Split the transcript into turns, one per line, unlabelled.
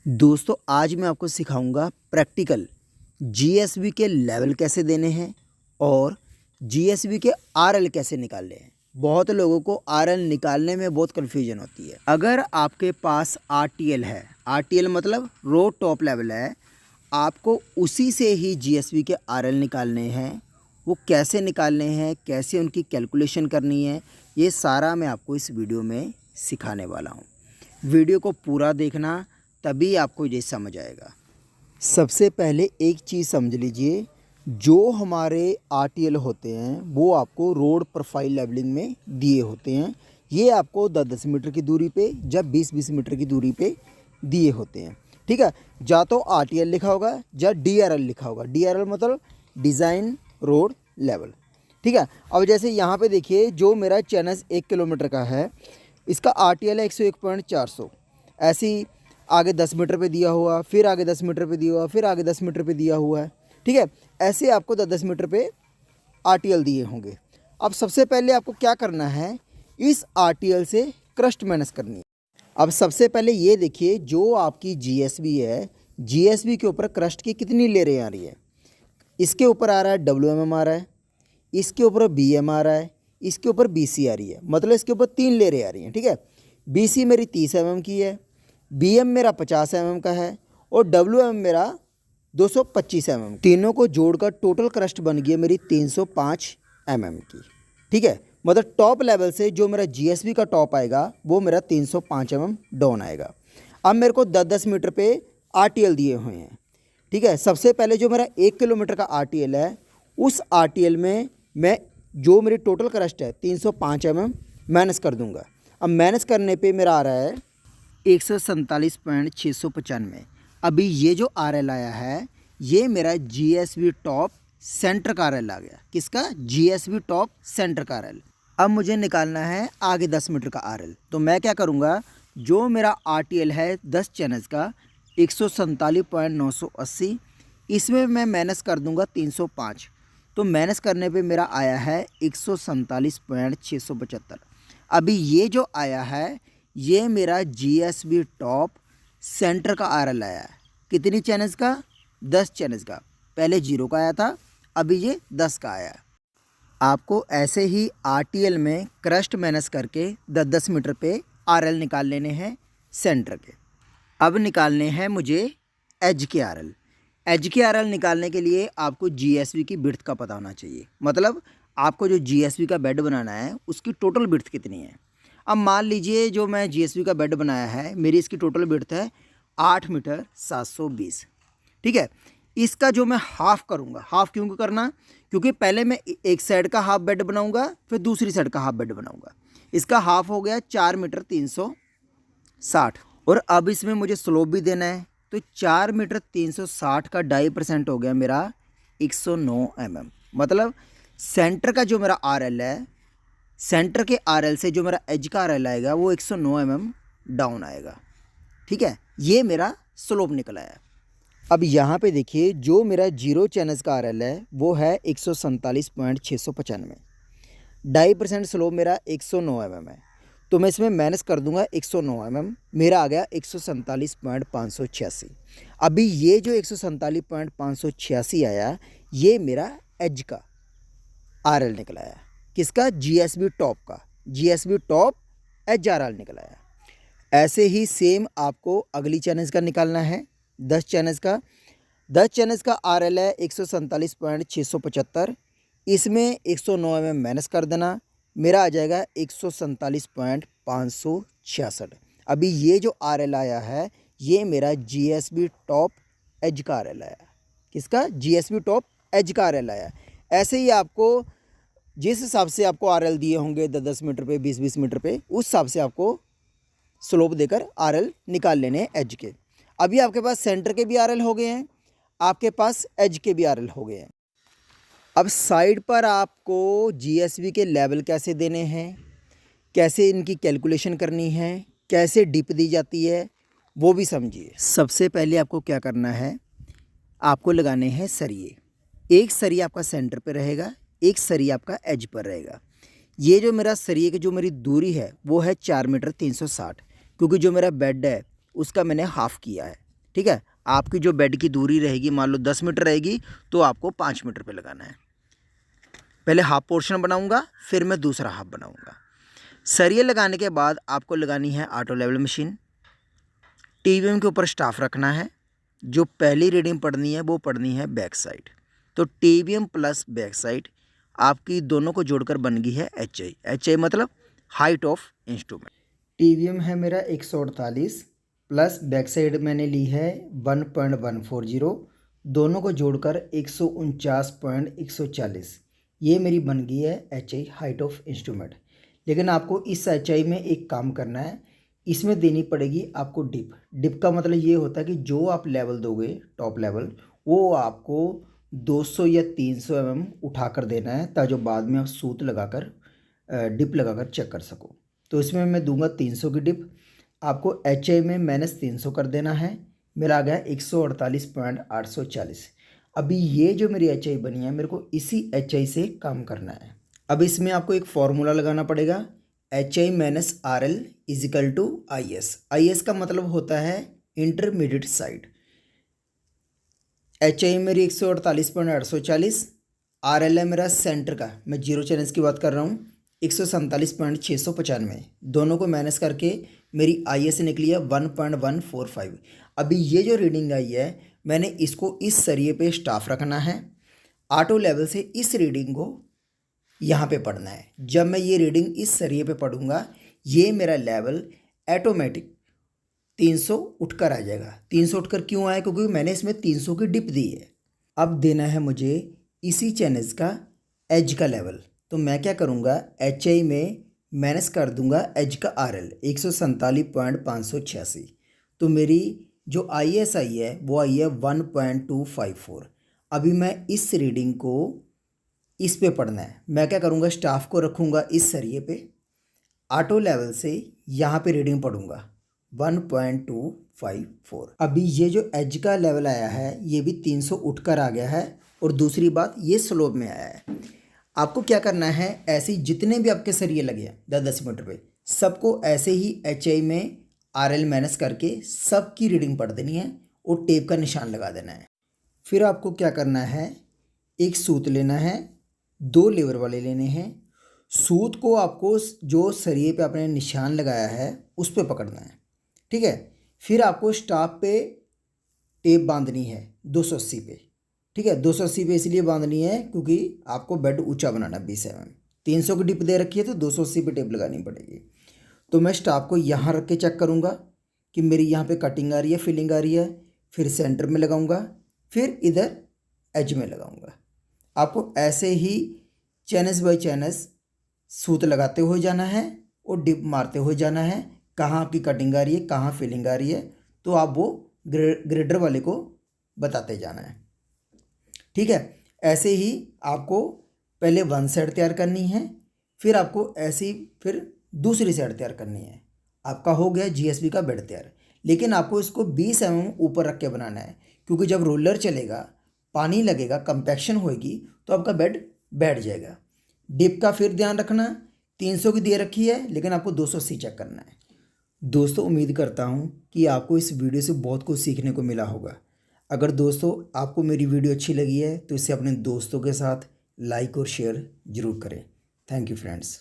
दोस्तों आज मैं आपको सिखाऊंगा प्रैक्टिकल जीएसबी के लेवल कैसे देने हैं और जीएसबी के आरएल कैसे निकालने हैं। बहुत लोगों को आरएल निकालने में बहुत कन्फ्यूजन होती है। अगर आपके पास आरटीएल है, आरटीएल मतलब रो टॉप लेवल है, आपको उसी से ही जीएसबी के आरएल निकालने हैं। वो कैसे निकालने हैं, कैसे उनकी कैलकुलेशन करनी है, ये सारा मैं आपको इस वीडियो में सिखाने वाला हूँ। वीडियो को पूरा देखना, तभी आपको ये समझ आएगा। सबसे पहले एक चीज़ समझ लीजिए, जो हमारे आरटीएल होते हैं वो आपको रोड प्रोफाइल लेवलिंग में दिए होते हैं। ये आपको 10-10 मीटर की दूरी पे या 20-20 मीटर की दूरी पे दिए होते हैं। ठीक है, या तो आरटीएल लिखा होगा या डीआरएल लिखा होगा। डीआरएल मतलब डिज़ाइन रोड लेवल। ठीक है, अब जैसे यहाँ पे देखिए, जो मेरा चैनल 1 किलोमीटर का है, इसका आरटीएल है 101.400। ऐसी आगे 10 मीटर पे दिया हुआ, फिर आगे 10 मीटर पे दिया हुआ, फिर आगे 10 मीटर पे दिया हुआ है। ठीक है, ऐसे आपको 10-10 मीटर पे आरटीएल दिए होंगे। अब सबसे पहले आपको क्या करना है, इस आरटीएल से क्रस्ट माइनस करनी है। अब सबसे पहले ये देखिए, जो आपकी जीएसबी है, जीएसबी के ऊपर क्रस्ट की कितनी लेयरें आ रही है। इसके ऊपर आ रहा है WMM आ रहा है, इसके ऊपर BM आ रहा है, इसके ऊपर BC आ रही है। मतलब इसके ऊपर 3 लेयरें आ रही हैं। ठीक है, BC मेरी 30 mm की है, BM मेरा 50 mm का है और WM मेरा 225 mm। तीनों को जोड़कर टोटल क्रस्ट बन गई है मेरी 305 mm की। ठीक है, मतलब टॉप लेवल से जो मेरा जीएसबी का टॉप आएगा वो मेरा 305 mm डाउन आएगा। अब मेरे को 10-10 मीटर पे आरटीएल दिए हुए हैं। ठीक है, सबसे पहले जो मेरा 1 किलोमीटर का आरटीएल है, उस आरटीएल में मैं जो मेरी टोटल क्रस्ट है 305 mm माइनस कर दूंगा। अब माइनस करने पे मेरा आ रहा है 147.695। अभी ये जो आरएल आया है, ये मेरा जीएसबी टॉप सेंटर का आरएल आ गया। किसका? जीएसबी टॉप सेंटर का आरएल। अब मुझे निकालना है आगे 10 मीटर का आरएल। तो मैं क्या करूँगा, जो मेरा आरटीएल है 10 चैनल्स का 147.980, इसमें मैं माइनस कर दूंगा 305। तो माइनस करने पे मेरा आया है 147.675। अभी ये जो आया है, ये मेरा जीएसबी टॉप सेंटर का आरएल आया है। कितनी चैनल्स का? 10 चैनल्स का। पहले 0 का आया था, अभी ये 10 का आया है। आपको ऐसे ही आरटीएल में क्रस्ट माइनस करके 10-10 मीटर पे आरएल निकाल लेने हैं सेंटर के। अब निकालने हैं मुझे एज के आरएल। एज के आरएल निकालने के लिए आपको जीएसबी की बिड्थ का पता होना चाहिए। मतलब आपको जो जीएसबी का बेड बनाना है, उसकी टोटल बिड्थ कितनी है। अब मान लीजिए जो मैं जीएसबी का बेड बनाया है, मेरी इसकी टोटल बिड्थ है 8 मीटर 720। ठीक है, इसका जो मैं हाफ़ करूँगा, हाफ़ क्यों करना, क्योंकि पहले मैं एक साइड का हाफ बेड बनाऊँगा, फिर दूसरी साइड का हाफ बेड बनाऊँगा। इसका हाफ हो गया 4 मीटर 360। और अब इसमें मुझे स्लोप भी देना है, तो 4 मीटर 360 का 2.5% हो गया मेरा 109 mm। मतलब सेंटर का जो मेरा आरएल है, सेंटर के आरएल से जो मेरा एज का आरएल आएगा वो 109 mm डाउन आएगा। ठीक है, ये मेरा स्लोप निकल आया। अब यहाँ पे देखिए, जो मेरा 0 चैनल्स का आरएल है वो है 147.695। 2.5% स्लोप मेरा 109 mm है, तो मैं इसमें माइनस कर दूंगा 109 mm। मेरा आ गया 147.586। अभी ये जो 147.586 आया, ये मेरा एज का आरएल निकल आया। किसका? जीएसबी टॉप का। GSB top H R L निकल आया। ऐसे ही सेम आपको अगली चैनल्स का निकालना है, 10 चैनल्स का। 10 चैनल्स का आरएल है 147.675। इसमें 109 mm माइनस कर देना, मेरा आ जाएगा 147.566। अभी ये जो आरएल आया है, ये मेरा जीएसबी टॉप एज का आरएल आया। किसका? जीएसबी टॉप एज का आरएल आया। ऐसे ही आपको जिस हिसाब से आपको आरएल दिए होंगे 10-10 मीटर पे, 20-20 मीटर पे, उस हिसाब से आपको स्लोप देकर आरएल निकाल लेने हैं एज के। अभी आपके पास सेंटर के भी आरएल हो गए हैं, आपके पास एज के भी आरएल हो गए हैं। अब साइड पर आपको जीएसबी के लेवल कैसे देने हैं, कैसे इनकी कैलकुलेशन करनी है, कैसे डिप दी जाती है, वो भी समझिए। सबसे पहले आपको क्या करना है, आपको लगाने हैं सरिये। एक सरिया आपका सेंटर पे रहेगा, एक सरिया आपका एज पर रहेगा। ये जो मेरा सरिये की जो मेरी दूरी है वो है 4 मीटर 360, क्योंकि जो मेरा बेड है उसका मैंने हाफ़ किया है। ठीक है। आपकी जो बेड की दूरी रहेगी मान लो 10 मीटर रहेगी तो आपको 5 मीटर पे लगाना है। पहले हाफ पोर्शन बनाऊंगा, फिर मैं दूसरा हाफ बनाऊंगा। सरिये लगाने के बाद आपको लगानी है ऑटो लेवल मशीन। टीवीएम के ऊपर स्टाफ रखना है। जो पहली रीडिंग पढ़नी है वो पढ़नी है बैक साइड। तो टीवीएम प्लस बैक साइड आपकी दोनों को जोड़कर बन गई है एचआई। एचआई मतलब हाइट ऑफ इंस्ट्रूमेंट। टीवीएम है मेरा 148 प्लस बैक साइड मैंने ली है 1.140, दोनों को जोड़कर 149.140। ये मेरी बन गई है एचआई हाइट ऑफ इंस्ट्रूमेंट। लेकिन आपको इस एचआई में एक काम करना है, इसमें देनी पड़ेगी आपको डिप। डिप का मतलब ये होता है कि जो आप लेवल दोगे टॉप लेवल, वो आपको 200 या 300 उठा कर देना है, ताकि जो बाद में आप सूत लगाकर डिप लगाकर चेक कर सको। तो इसमें मैं दूंगा 300 की डिप। आपको एचआई में -300 कर देना है। मेरा आ गया 148.840। अभी ये जो मेरी एचआई बनी है, मेरे को इसी एचआई से काम करना है। अब इसमें आपको एक फॉर्मूला लगाना पड़ेगा, HI - RL = IS। IS का मतलब होता है इंटरमीडिएट साइड। HI मेरी 148.840, RL है मेरा सेंटर का, मैं जीरो चैलेंज की बात कर रहा हूँ, 147.695। दोनों को माइनस करके मेरी IS निकली है 1.145। अभी ये जो रीडिंग आई है, मैंने इसको इस सरिये पे स्टाफ रखना है। ऑटो लेवल से इस रीडिंग को यहाँ पे पढ़ना है। जब मैं ये रीडिंग इस सरिये पे पढ़ूंगा, ये मेरा लेवल ऑटोमेटिक 300 उठकर आ जाएगा। 300 उठकर क्यों आया? क्योंकि मैंने इसमें 300 की डिप दी है। अब देना है मुझे इसी चैनल्स का एज का लेवल। तो मैं क्या करूँगा, HI में माइनस कर दूंगा एज का RL 147.586। तो मेरी जो IS आई है वो आई है 1.254। अभी मैं इस रीडिंग को इस पे पढ़ना है। मैं क्या करूँगा, स्टाफ को रखूँगा इस सरिये पे, ऑटो लेवल से यहाँ पे रीडिंग पढ़ूँगा 1.254। अभी ये जो एज का लेवल आया है ये भी 300 उठकर आ गया है। और दूसरी बात, ये स्लोप में आया है। आपको क्या करना है, ऐसे ही जितने भी आपके सरिये लगे हैं 10-10 मीटर पे, सबको ऐसे ही HI में RL माइनस करके सबकी रीडिंग पढ़ देनी है और टेप का निशान लगा देना है। फिर आपको क्या करना है, एक सूत लेना है, 2 लेवर वाले लेने हैं। सूत को आपको जो सरिये पे आपने निशान लगाया है उस पे पकड़ना है, ठीक है। फिर आपको स्टाफ पे टेप बांधनी है 280 पे, ठीक है। 280 पे इसलिए बांधनी है क्योंकि आपको बेड ऊंचा बनाना है 20 300 की डिप दे रखी है तो 280 पे टेप लगानी पड़ेगी। तो मैं स्टाफ को यहाँ रख के चेक करूँगा कि मेरी यहाँ पे कटिंग आ रही है, फिलिंग आ रही है। फिर सेंटर में लगाऊँगा, फिर इधर एज में लगाऊँगा। आपको ऐसे ही चैनस बाय चैनस सूत लगाते हुए जाना है और डिप मारते हुए जाना है, कहाँ आपकी कटिंग आ रही है, कहाँ फिलिंग आ रही है। तो आप वो ग्रेडर वाले को बताते जाना है, ठीक है। ऐसे ही आपको पहले वन साइड तैयार करनी है, फिर आपको ऐसे ही फिर दूसरी साइड तैयार करनी है। आपका हो गया GSB का बेड तैयार। लेकिन आपको इसको 20 ऊपर रख के बनाना है, क्योंकि जब रोलर चलेगा, पानी लगेगा, कंपैक्शन होएगी तो आपका बेड बैठ जाएगा। डिप का फिर ध्यान रखना, 300 की दे रखी है लेकिन आपको 280 चेक करना है। दोस्तों, उम्मीद करता हूँ कि आपको इस वीडियो से बहुत कुछ सीखने को मिला होगा। अगर दोस्तों आपको मेरी वीडियो अच्छी लगी है तो इसे अपने दोस्तों के साथ लाइक और शेयर ज़रूर करें। Thank you friends.